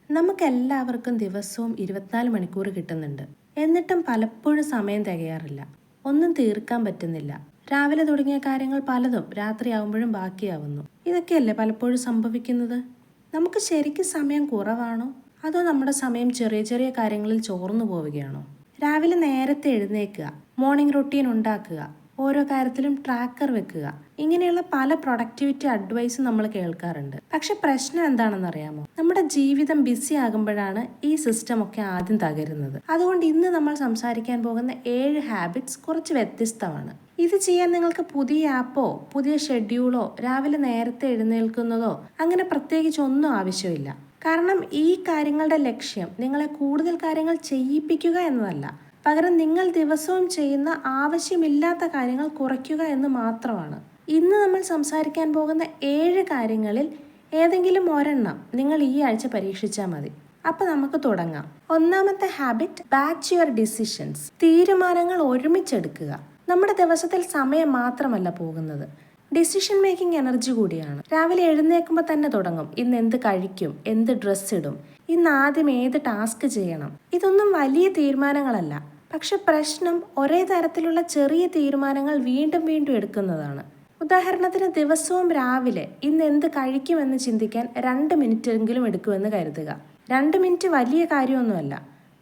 നമുക്കെല്ലാവർക്കും ദിവസവും 24 മണിക്കൂർ കിട്ടുന്നുണ്ട്. എന്നിട്ടും പലപ്പോഴും സമയം തികയാറില്ല. ഒന്നും തീർക്കാൻ പറ്റുന്നില്ല. രാവിലെ തുടങ്ങിയ കാര്യങ്ങൾ പലതും രാത്രിയാവുമ്പോഴും ബാക്കിയാവുന്നു. ഇതൊക്കെയല്ലേ പലപ്പോഴും സംഭവിക്കുന്നത്? നമുക്ക് ശരിക്കും സമയം കുറവാണോ? അതോ നമ്മുടെ സമയം ചെറിയ ചെറിയ കാര്യങ്ങളിൽ ചോർന്നു പോവുകയാണോ? രാവിലെ നേരത്തെ എഴുന്നേൽക്കുക, മോർണിംഗ് റൊട്ടീൻ ഉണ്ടാക്കുക, ഓരോ കാര്യത്തിലും ട്രാക്കർ വെക്കുക, ഇങ്ങനെയുള്ള പല പ്രൊഡക്ടിവിറ്റി അഡ്വൈസും നമ്മൾ കേൾക്കാറുണ്ട്. പക്ഷെ പ്രശ്നം എന്താണെന്ന് അറിയാമോ? നമ്മുടെ ജീവിതം ബിസി ആകുമ്പോഴാണ് ഈ സിസ്റ്റം ഒക്കെ ആദ്യം തകരുന്നത്. അതുകൊണ്ട് ഇന്ന് നമ്മൾ സംസാരിക്കാൻ പോകുന്ന 7 ഹാബിറ്റ്സ് കുറച്ച് വ്യത്യസ്തമാണ്. ഇത് ചെയ്യാൻ നിങ്ങൾക്ക് പുതിയ ആപ്പോ പുതിയ ഷെഡ്യൂളോ രാവിലെ നേരത്തെ എഴുന്നേൽക്കുന്നതോ അങ്ങനെ പ്രത്യേകിച്ച് ഒന്നും ആവശ്യമില്ല. കാരണം ഈ കാര്യങ്ങളുടെ ലക്ഷ്യം നിങ്ങളെ കൂടുതൽ കാര്യങ്ങൾ ചെയ്യിപ്പിക്കുക എന്നതല്ല, പകരം നിങ്ങൾ ദിവസവും ചെയ്യുന്ന ആവശ്യമില്ലാത്ത കാര്യങ്ങൾ കുറയ്ക്കുക എന്ന് മാത്രമാണ്. ഇന്ന് നമ്മൾ സംസാരിക്കാൻ പോകുന്ന 7 കാര്യങ്ങളിൽ ഏതെങ്കിലും ഒരെണ്ണം നിങ്ങൾ ഈ ആഴ്ച പരീക്ഷിച്ചാൽ മതി. അപ്പോൾ നമുക്ക് തുടങ്ങാം. ഒന്നാമത്തെ ഹാബിറ്റ്, ബാച്ച് യുവർ ഡിസിഷൻസ്. തീരുമാനങ്ങൾ ഒരുമിച്ചെടുക്കുക. നമ്മുടെ ദിവസത്തിൽ സമയം മാത്രമല്ല പോകുന്നത്, ഡിസിഷൻ മേക്കിംഗ് എനർജി കൂടിയാണ്. രാവിലെ എഴുന്നേൽക്കുമ്പോൾ തന്നെ തുടങ്ങും, ഇന്ന് എന്ത് കഴിക്കും, എന്ത് ഡ്രസ്സ് ഇടും, ഇന്ന് ആദ്യം ഏത് ടാസ്ക് ചെയ്യണം. ഇതൊന്നും വലിയ തീരുമാനങ്ങളല്ല, പക്ഷെ പ്രശ്നം ഒരേ തരത്തിലുള്ള ചെറിയ തീരുമാനങ്ങൾ വീണ്ടും വീണ്ടും എടുക്കുന്നതാണ്. ഉദാഹരണത്തിന്, ദിവസവും രാവിലെ ഇന്ന് എന്ത് കഴിക്കുമെന്ന് ചിന്തിക്കാൻ 2 മിനിറ്റെങ്കിലും എടുക്കുമെന്ന് കരുതുക. 2 മിനിറ്റ് വലിയ കാര്യമൊന്നുമല്ല,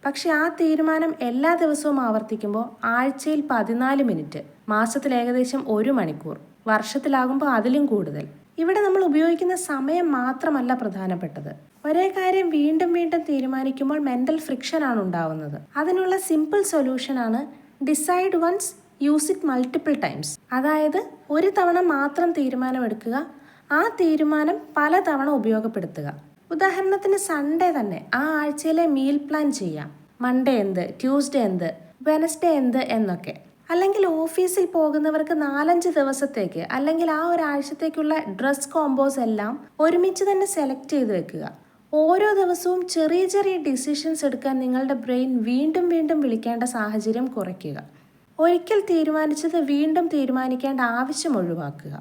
പക്ഷെ ആ തീരുമാനം എല്ലാ ദിവസവും ആവർത്തിക്കുമ്പോൾ ആഴ്ചയിൽ 14 മിനിറ്റ്, മാസത്തിൽ ഏകദേശം 1 മണിക്കൂർ, വർഷത്തിലാകുമ്പോൾ അതിലും കൂടുതൽ. ഇവിടെ നമ്മൾ ഉപയോഗിക്കുന്ന സമയം മാത്രമല്ല പ്രധാനപ്പെട്ടത്. ഒരേ കാര്യം വീണ്ടും വീണ്ടും തീരുമാനിക്കുമ്പോൾ മെന്റൽ ഫ്രിക്ഷൻ ആണ് ഉണ്ടാവുന്നത്. അതിനുള്ള സിമ്പിൾ സൊല്യൂഷൻ ആണ് decide once, use it multiple times. അതായത് ഒരു തവണ മാത്രം തീരുമാനമെടുക്കുക, ആ തീരുമാനം പല തവണ ഉപയോഗപ്പെടുത്തുക. ഉദാഹരണത്തിന്, സൺഡേ തന്നെ ആ ആഴ്ചയിലെ മീൽ പ്ലാൻ ചെയ്യാം. മൺഡേ എന്ത്, ട്യൂസ്ഡേ എന്ത്, വെനസ്ഡേ എന്ത് എന്നൊക്കെ. അല്ലെങ്കിൽ ഓഫീസിൽ പോകുന്നവർക്ക് 4-5 ദിവസത്തേക്ക് അല്ലെങ്കിൽ ആ ഒരാഴ്ചത്തേക്കുള്ള ഡ്രസ് കോംബോസ് എല്ലാം ഒരുമിച്ച് തന്നെ സെലക്ട് ചെയ്ത് വെക്കുക. ഓരോ ദിവസവും ചെറിയ ചെറിയ ഡിസിഷൻസ് എടുക്കാൻ നിങ്ങളുടെ ബ്രെയിൻ വീണ്ടും വീണ്ടും വിളിക്കേണ്ട സാഹചര്യം കുറയ്ക്കുക. ഒരിക്കൽ തീരുമാനിച്ചത് വീണ്ടും തീരുമാനിക്കേണ്ട ആവശ്യം ഒഴിവാക്കുക.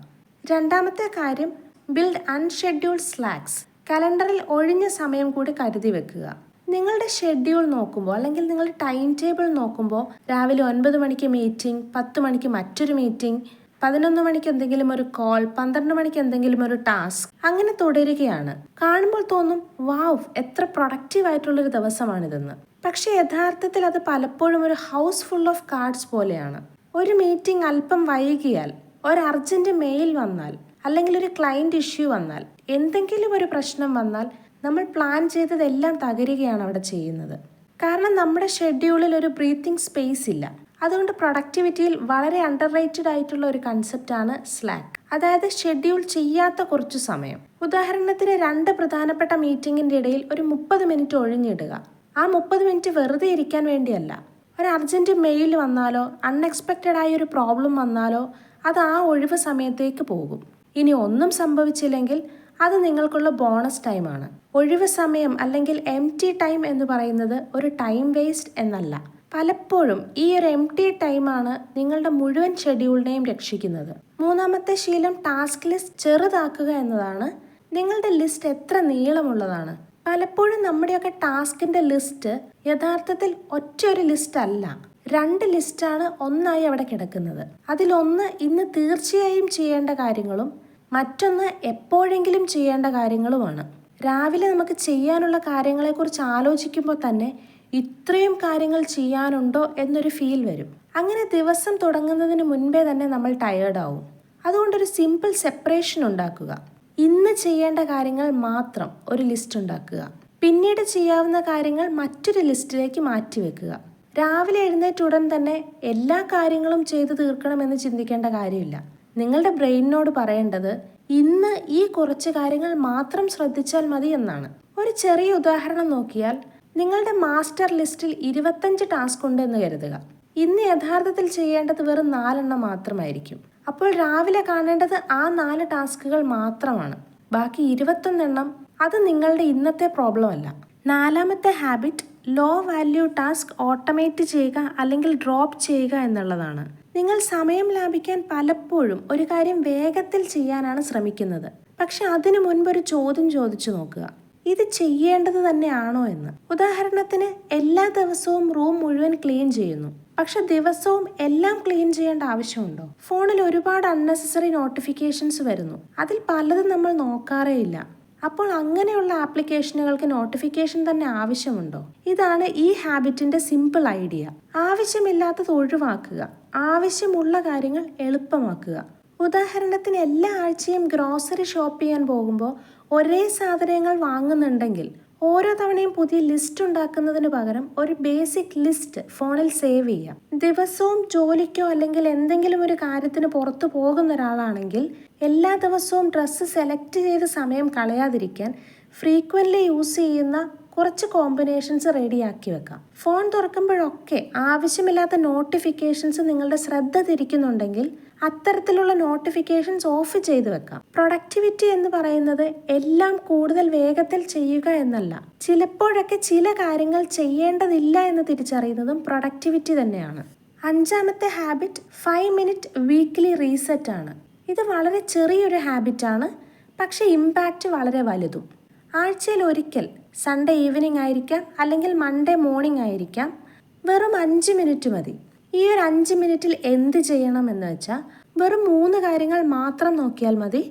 രണ്ടാമത്തെ കാര്യം, ബിൽഡ് അൺഷെഡ്യൂൾഡ് സ്ലാക്സ്. കലണ്ടറിൽ ഒഴിഞ്ഞ സമയം കൂടി കരുതി വെക്കുക. നിങ്ങളുടെ ഷെഡ്യൂൾ നോക്കുമ്പോൾ അല്ലെങ്കിൽ നിങ്ങളുടെ ടൈം ടേബിൾ നോക്കുമ്പോൾ രാവിലെ 9 മണിക്ക് മീറ്റിംഗ്, 10 മണിക്ക് മറ്റൊരു മീറ്റിംഗ്, 11 മണിക്ക് എന്തെങ്കിലും ഒരു കോൾ, 12 മണിക്ക് എന്തെങ്കിലും ഒരു ടാസ്ക്, അങ്ങനെ തുടരുകയാണ്. കാണുമ്പോൾ തോന്നും, വാവ്, എത്ര പ്രൊഡക്റ്റീവ് ആയിട്ടുള്ളൊരു ദിവസമാണിതെന്ന്. പക്ഷെ യഥാർത്ഥത്തിൽ അത് പലപ്പോഴും ഒരു ഹൗസ് ഫുൾ ഓഫ് കാർഡ്സ് പോലെയാണ്. ഒരു മീറ്റിംഗ് അല്പം വൈകിയാൽ, ഒരു അർജന്റ് മെയിൽ വന്നാൽ, അല്ലെങ്കിൽ ഒരു ക്ലയന്റ് ഇഷ്യൂ വന്നാൽ, എന്തെങ്കിലും ഒരു പ്രശ്നം വന്നാൽ നമ്മൾ പ്ലാൻ ചെയ്തതെല്ലാം തകരുകയാണ് അവിടെ ചെയ്യുന്നത്. കാരണം നമ്മുടെ ഷെഡ്യൂളിൽ ഒരു ബ്രീത്തിങ് സ്പേസ് ഇല്ല. അതുകൊണ്ട് പ്രൊഡക്ടിവിറ്റിയിൽ വളരെ അണ്ടർ റേറ്റഡ് ആയിട്ടുള്ള ഒരു കൺസെപ്റ്റാണ് സ്ലാക്ക്, അതായത് ഷെഡ്യൂൾ ചെയ്യാത്ത കുറച്ചു സമയം. ഉദാഹരണത്തിന്, 2 പ്രധാനപ്പെട്ട മീറ്റിംഗിൻ്റെ ഇടയിൽ ഒരു 30 മിനിറ്റ് ഒഴിഞ്ഞിടുക. ആ 30 മിനിറ്റ് വെറുതെ ഇരിക്കാൻ വേണ്ടിയല്ല. ഒരു അർജന്റ് മെയിൽ വന്നാലോ അൺഎക്സ്പെക്റ്റഡ് ആയ ഒരു പ്രോബ്ലം വന്നാലോ അത് ആ ഒഴിവ് സമയത്തേക്ക് പോകും. ഇനി ഒന്നും സംഭവിച്ചില്ലെങ്കിൽ അത് നിങ്ങൾക്കുള്ള ബോണസ് ടൈമാണ്. ഒഴിവ് സമയം അല്ലെങ്കിൽ എംപ്റ്റി ടൈം എന്ന് പറയുന്നത് ഒരു ടൈം വേസ്റ്റ് എന്നല്ല. പലപ്പോഴും ഈ ഒരു എംപ്റ്റി ടൈമാണ് നിങ്ങളുടെ മുഴുവൻ ഷെഡ്യൂളിനെയും രക്ഷിക്കുന്നത്. മൂന്നാമത്തെ ശീലം, ടാസ്ക് ലിസ്റ്റ് ചെറുതാക്കുക എന്നതാണ്. നിങ്ങളുടെ ലിസ്റ്റ് എത്ര നീളമുള്ളതാണ്? പലപ്പോഴും നമ്മുടെയൊക്കെ ടാസ്കിന്റെ ലിസ്റ്റ് യഥാർത്ഥത്തിൽ ഒറ്റൊരു ലിസ്റ്റ് അല്ല, 2 ലിസ്റ്റാണ് ഒന്നായി അവിടെ കിടക്കുന്നത്. അതിലൊന്ന് ഇന്ന് തീർച്ചയായും ചെയ്യേണ്ട കാര്യങ്ങളും മറ്റൊന്ന് എപ്പോഴെങ്കിലും ചെയ്യേണ്ട കാര്യങ്ങളുമാണ്. രാവിലെ നമുക്ക് ചെയ്യാനുള്ള കാര്യങ്ങളെക്കുറിച്ച് ആലോചിക്കുമ്പോൾ തന്നെ ഇത്രയും കാര്യങ്ങൾ ചെയ്യാനുണ്ടോ എന്നൊരു ഫീൽ വരും. അങ്ങനെ ദിവസം തുടങ്ങുന്നതിന് മുൻപേ തന്നെ നമ്മൾ ടയേർഡാവും. അതുകൊണ്ടൊരു സിമ്പിൾ സെപ്പറേഷൻ ഉണ്ടാക്കുക. ഇന്ന് ചെയ്യേണ്ട കാര്യങ്ങൾ മാത്രം ഒരു ലിസ്റ്റ് ഉണ്ടാക്കുക. പിന്നീട് ചെയ്യാവുന്ന കാര്യങ്ങൾ മറ്റൊരു ലിസ്റ്റിലേക്ക് മാറ്റിവെക്കുക. രാവിലെ എഴുന്നേറ്റ് ഉടൻ തന്നെ എല്ലാ കാര്യങ്ങളും ചെയ്തു തീർക്കണമെന്ന് ചിന്തിക്കേണ്ട കാര്യമില്ല. നിങ്ങളുടെ ബ്രെയിനിനോട് പറയേണ്ടത് ഇന്ന് ഈ കുറച്ച് കാര്യങ്ങൾ മാത്രം ശ്രദ്ധിച്ചാൽ മതി എന്നാണ്. ഒരു ചെറിയ ഉദാഹരണം നോക്കിയാൽ, നിങ്ങളുടെ മാസ്റ്റർ ലിസ്റ്റിൽ 25 ടാസ്ക് ഉണ്ട് എന്ന് കരുതുക. ഇന്ന് യഥാർത്ഥത്തിൽ ചെയ്യേണ്ടത് വെറും 4 എണ്ണം മാത്രമായിരിക്കും. അപ്പോൾ രാവിലെ കാണേണ്ടത് ആ 4 ടാസ്കുകൾ മാത്രമാണ്. ബാക്കി 21 എണ്ണം അത് നിങ്ങളുടെ ഇന്നത്തെ പ്രോബ്ലം അല്ല. നാലാമത്തെ habit, low value task automate ചെയ്യുക അല്ലെങ്കിൽ ഡ്രോപ്പ് ചെയ്യുക എന്നുള്ളതാണ്. നിങ്ങൾ സമയം ലാഭിക്കാൻ പലപ്പോഴും ഒരു കാര്യം വേഗത്തിൽ ചെയ്യാനാണ് ശ്രമിക്കുന്നത്. പക്ഷെ അതിനു മുൻപ് ഒരു ചോദ്യം ചോദിച്ചു നോക്കുക. ഇത് ചെയ്യേണ്ടത് തന്നെയാണോ എന്ന്. ഉദാഹരണത്തിന് എല്ലാ ദിവസവും റൂം മുഴുവൻ ക്ലീൻ ചെയ്യുന്നു, പക്ഷെ ദിവസവും എല്ലാം ക്ലീൻ ചെയ്യേണ്ട ആവശ്യമുണ്ടോ? ഫോണിൽ ഒരുപാട് അൺനെസസറി നോട്ടിഫിക്കേഷൻസ് വരുന്നു, അതിൽ പലതും നമ്മൾ നോക്കാറേ ഇല്ല. അപ്പോൾ അങ്ങനെയുള്ള ആപ്ലിക്കേഷനുകൾക്ക് നോട്ടിഫിക്കേഷൻ തന്നെ ആവശ്യമുണ്ടോ? ഇതാണ് ഈ ഹാബിറ്റിന്റെ സിമ്പിൾ ഐഡിയ. ആവശ്യമില്ലാത്തത് ഒഴിവാക്കുക, ആവശ്യമുള്ള കാര്യങ്ങൾ എളുപ്പമാക്കുക. ഉദാഹരണത്തിന് എല്ലാ ആഴ്ചയും ഗ്രോസറി ഷോപ്പ് ചെയ്യാൻ പോകുമ്പോൾ ഒരേ സാധനങ്ങൾ വാങ്ങുന്നുണ്ടെങ്കിൽ ഓരോ തവണയും പുതിയ ലിസ്റ്റ് ഉണ്ടാക്കുന്നതിന് പകരം ഒരു ബേസിക് ലിസ്റ്റ് ഫോണിൽ സേവ് ചെയ്യാം. ദിവസവും ജോലിക്കോ അല്ലെങ്കിൽ എന്തെങ്കിലും ഒരു കാര്യത്തിന് പുറത്തു പോകുന്ന ഒരാളാണെങ്കിൽ എല്ലാ ദിവസവും ഡ്രസ്സ് സെലക്ട് ചെയ്ത് സമയം കളയാതിരിക്കാൻ ഫ്രീക്വൻ്റ്ലി യൂസ് ചെയ്യുന്ന കുറച്ച് കോമ്പിനേഷൻസ് റെഡിയാക്കി വെക്കാം. ഫോൺ തുറക്കുമ്പോഴൊക്കെ ആവശ്യമില്ലാത്ത നോട്ടിഫിക്കേഷൻസ് നിങ്ങളുടെ ശ്രദ്ധ തിരിക്കുന്നുണ്ടെങ്കിൽ അത്തരത്തിലുള്ള നോട്ടിഫിക്കേഷൻസ് ഓഫ് ചെയ്ത് വെക്കാം. പ്രൊഡക്ടിവിറ്റി എന്ന് പറയുന്നത് എല്ലാം കൂടുതൽ വേഗത്തിൽ ചെയ്യുക എന്നല്ല. ചിലപ്പോഴൊക്കെ ചില കാര്യങ്ങൾ ചെയ്യേണ്ടതില്ല എന്ന് തിരിച്ചറിയുന്നതും പ്രൊഡക്ടിവിറ്റി തന്നെയാണ്. 5ാമത്തെ ഹാബിറ്റ് 5 മിനിറ്റ് വീക്ക്ലി റീസെറ്റ് ആണ്. ഇത് വളരെ ചെറിയൊരു ഹാബിറ്റാണ്, പക്ഷേ ഇമ്പാക്റ്റ് വളരെ വലുതും. ആഴ്ചയിൽ ഒരിക്കൽ, സൺഡേ ഈവനിങ് ആയിരിക്കാം അല്ലെങ്കിൽ മൺഡേ മോർണിംഗ് ആയിരിക്കാം, വെറും 5 മിനിറ്റ് മതി. ഈ ഒരു 5 മിനിറ്റിൽ എന്ത് ചെയ്യണം എന്ന് വെച്ചാൽ വെറും 3 കാര്യങ്ങൾ മാത്രം നോക്കിയാൽ മതി.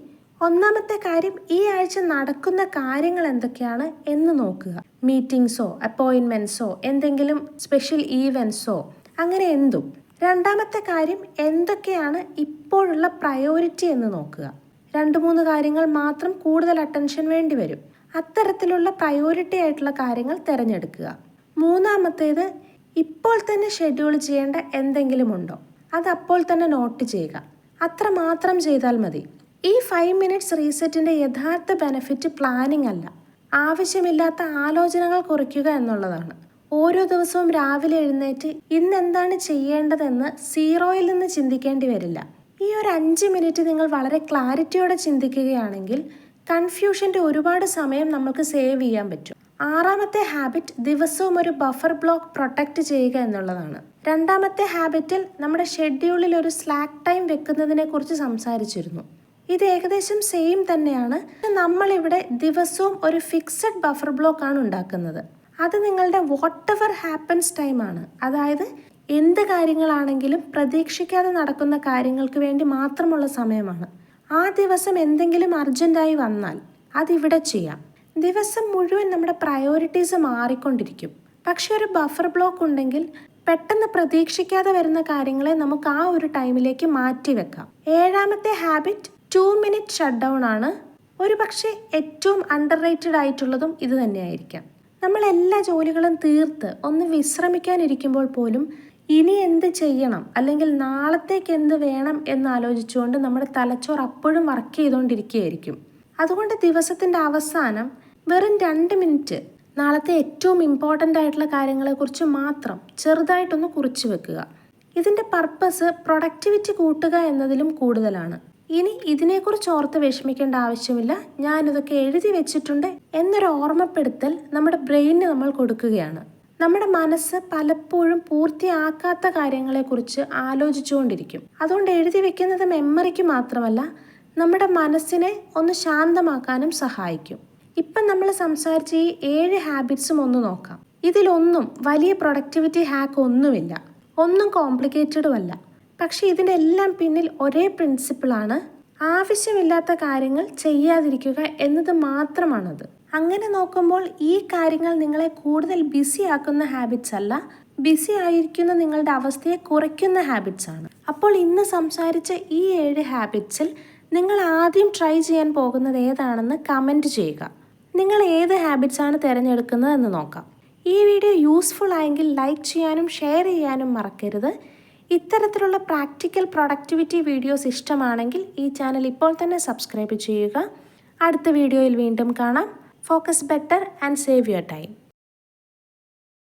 1ാമത്തെ കാര്യം, ഈ ആഴ്ച നടക്കുന്ന കാര്യങ്ങൾ എന്തൊക്കെയാണ് എന്ന് നോക്കുക. മീറ്റിംഗ്സോ അപ്പോയിൻമെൻറ്റ്സോ എന്തെങ്കിലും സ്പെഷ്യൽ ഈവൻറ്റ്സോ അങ്ങനെ എന്തും. 2ാമത്തെ കാര്യം, എന്തൊക്കെയാണ് ഇപ്പോഴുള്ള പ്രയോറിറ്റി എന്ന് നോക്കുക. 2-3 കാര്യങ്ങൾ മാത്രം കൂടുതൽ അറ്റൻഷൻ വേണ്ടി വരും. അത്തരത്തിലുള്ള പ്രയോറിറ്റി ആയിട്ടുള്ള കാര്യങ്ങൾ തിരഞ്ഞെടുക്കുക. 3ാമത്തേത്, ഇപ്പോൾ തന്നെ ഷെഡ്യൂൾ ചെയ്യേണ്ട എന്തെങ്കിലും ഉണ്ടോ, അത് അപ്പോൾ തന്നെ നോട്ട് ചെയ്യുക. അത്ര മാത്രം ചെയ്താൽ മതി. ഈ 5 മിനിറ്റ്സ് റീസെറ്റിൻ്റെ യഥാർത്ഥ ബെനിഫിറ്റ് പ്ലാനിംഗ് അല്ല, ആവശ്യമില്ലാത്ത ആലോചനകൾ കുറയ്ക്കുക എന്നുള്ളതാണ്. ഓരോ ദിവസവും രാവിലെ എഴുന്നേറ്റ് ഇന്ന് എന്താണ് ചെയ്യേണ്ടതെന്ന് 0യിൽ നിന്ന് ചിന്തിക്കേണ്ടി വരില്ല. ഈ ഒരു 5 മിനിറ്റ് നിങ്ങൾ വളരെ ക്ലാരിറ്റിയോടെ ചിന്തിക്കുകയാണെങ്കിൽ കൺഫ്യൂഷൻ്റെ ഒരുപാട് സമയം നമുക്ക് സേവ് ചെയ്യാൻ പറ്റും. 6ാമത്തെ ഹാബിറ്റ്, ദിവസവും ഒരു ബഫർ ബ്ലോക്ക് പ്രൊട്ടക്റ്റ് ചെയ്യുക എന്നുള്ളതാണ്. 2ാമത്തെ ഹാബിറ്റിൽ നമ്മുടെ ഷെഡ്യൂളിൽ ഒരു സ്ലാക്ക് ടൈം വെക്കുന്നതിനെ കുറിച്ച് സംസാരിച്ചിരുന്നു. ഇത് ഏകദേശം സെയിം തന്നെയാണ്. നമ്മളിവിടെ ദിവസവും ഒരു ഫിക്സഡ് ബഫർ ബ്ലോക്ക് ആണ് ഉണ്ടാക്കുന്നത്. അത് നിങ്ങളുടെ വാട്ട് എവർ ഹാപ്പൻസ് ടൈമാണ്. അതായത് എന്ത് കാര്യങ്ങളാണെങ്കിലും പ്രതീക്ഷിക്കാതെ നടക്കുന്ന കാര്യങ്ങൾക്ക് വേണ്ടി മാത്രമുള്ള സമയമാണ്. ആ ദിവസം എന്തെങ്കിലും അർജൻറ്റായി വന്നാൽ അതിവിടെ ചെയ്യാം. ദിവസം മുഴുവൻ നമ്മുടെ പ്രയോറിറ്റീസ് മാറിക്കൊണ്ടിരിക്കും. പക്ഷെ ഒരു ബഫർ ബ്ലോക്ക് ഉണ്ടെങ്കിൽ പെട്ടെന്ന് പ്രതീക്ഷിക്കാതെ വരുന്ന കാര്യങ്ങളെ നമുക്ക് ആ ഒരു ടൈമിലേക്ക് മാറ്റി വെക്കാം. 7ാമത്തെ ഹാബിറ്റ് 2 മിനിറ്റ് ഷട്ട് ഡൗൺ ആണ്. ഒരു പക്ഷേ ഏറ്റവും അണ്ടർ റേറ്റഡ് ആയിട്ടുള്ളതും ഇത് തന്നെയായിരിക്കാം. നമ്മൾ എല്ലാ ജോലികളും തീർത്ത് ഒന്ന് വിശ്രമിക്കാനിരിക്കുമ്പോൾ പോലും ഇനി എന്ത് ചെയ്യണം അല്ലെങ്കിൽ നാളത്തേക്ക് എന്ത് വേണം എന്നാലോചിച്ചുകൊണ്ട് നമ്മുടെ തലച്ചോറ് അപ്പോഴും വർക്ക് ചെയ്തുകൊണ്ടിരിക്കുകയായിരിക്കും. അതുകൊണ്ട് ദിവസത്തിൻ്റെ അവസാനം വെറും 2 മിനിറ്റ് നാളത്തെ ഏറ്റവും ഇമ്പോർട്ടൻ്റ് ആയിട്ടുള്ള കാര്യങ്ങളെക്കുറിച്ച് മാത്രം ചെറുതായിട്ടൊന്ന് കുറിച്ച് വെക്കുക. ഇതിൻ്റെ പർപ്പസ് പ്രൊഡക്ടിവിറ്റി കൂട്ടുക എന്നതിലും കൂടുതലാണ്. ഇനി ഇതിനെക്കുറിച്ച് ഓർത്ത് വിഷമിക്കേണ്ട ആവശ്യമില്ല, ഞാനിതൊക്കെ എഴുതി വെച്ചിട്ടുണ്ട് എന്നൊരു ഓർമ്മപ്പെടുത്തൽ നമ്മുടെ ബ്രെയിനിന് നമ്മൾ കൊടുക്കുകയാണ്. നമ്മുടെ മനസ്സ് പലപ്പോഴും പൂർത്തിയാക്കാത്ത കാര്യങ്ങളെക്കുറിച്ച് ആലോചിച്ചുകൊണ്ടിരിക്കും. അതുകൊണ്ട് എഴുതി വെക്കുന്നത് മെമ്മറിക്ക് മാത്രമല്ല, നമ്മുടെ മനസ്സിനെ ഒന്ന് ശാന്തമാക്കാനും സഹായിക്കും. ഇപ്പം നമ്മൾ സംസാരിച്ച ഈ 7 ഹാബിറ്റ്സും ഒന്ന് നോക്കാം. ഇതിലൊന്നും വലിയ പ്രൊഡക്ടിവിറ്റി ഹാക്ക് ഒന്നുമില്ല, ഒന്നും കോംപ്ലിക്കേറ്റഡും അല്ല. പക്ഷേ ഇതിൻ്റെ എല്ലാം പിന്നിൽ ഒരേ പ്രിൻസിപ്പിളാണ്, ആവശ്യമില്ലാത്ത കാര്യങ്ങൾ ചെയ്യാതിരിക്കുക എന്നത് മാത്രമാണത്. അങ്ങനെ നോക്കുമ്പോൾ ഈ കാര്യങ്ങൾ നിങ്ങളെ കൂടുതൽ ബിസി ആക്കുന്ന ഹാബിറ്റ്സ് അല്ല, ബിസി ആയിരിക്കുന്ന നിങ്ങളുടെ അവസ്ഥയെ കുറയ്ക്കുന്ന ഹാബിറ്റ്സ് ആണ്. അപ്പോൾ ഇന്ന് സംസാരിച്ച ഈ 7 ഹാബിറ്റ്സിൽ നിങ്ങൾ ആദ്യം ട്രൈ ചെയ്യാൻ പോകുന്നത് ഏതാണെന്ന് കമൻറ്റ് ചെയ്യുക. നിങ്ങൾ ഏത് ഹാബിറ്റ്സ് ആണ് തിരഞ്ഞെടുക്കുന്നത് എന്ന് നോക്കാം. ഈ വീഡിയോ യൂസ്ഫുൾ ആയെങ്കിൽ ലൈക്ക് ചെയ്യാനും ഷെയർ ചെയ്യാനും മറക്കരുത്. ഇത്തരത്തിലുള്ള പ്രാക്ടിക്കൽ പ്രൊഡക്ടിവിറ്റി വീഡിയോസ് ഇഷ്ടമാണെങ്കിൽ ഈ ചാനൽ ഇപ്പോൾ തന്നെ സബ്സ്ക്രൈബ് ചെയ്യുക. അടുത്ത വീഡിയോയിൽ വീണ്ടും കാണാം. Focus better and save your time.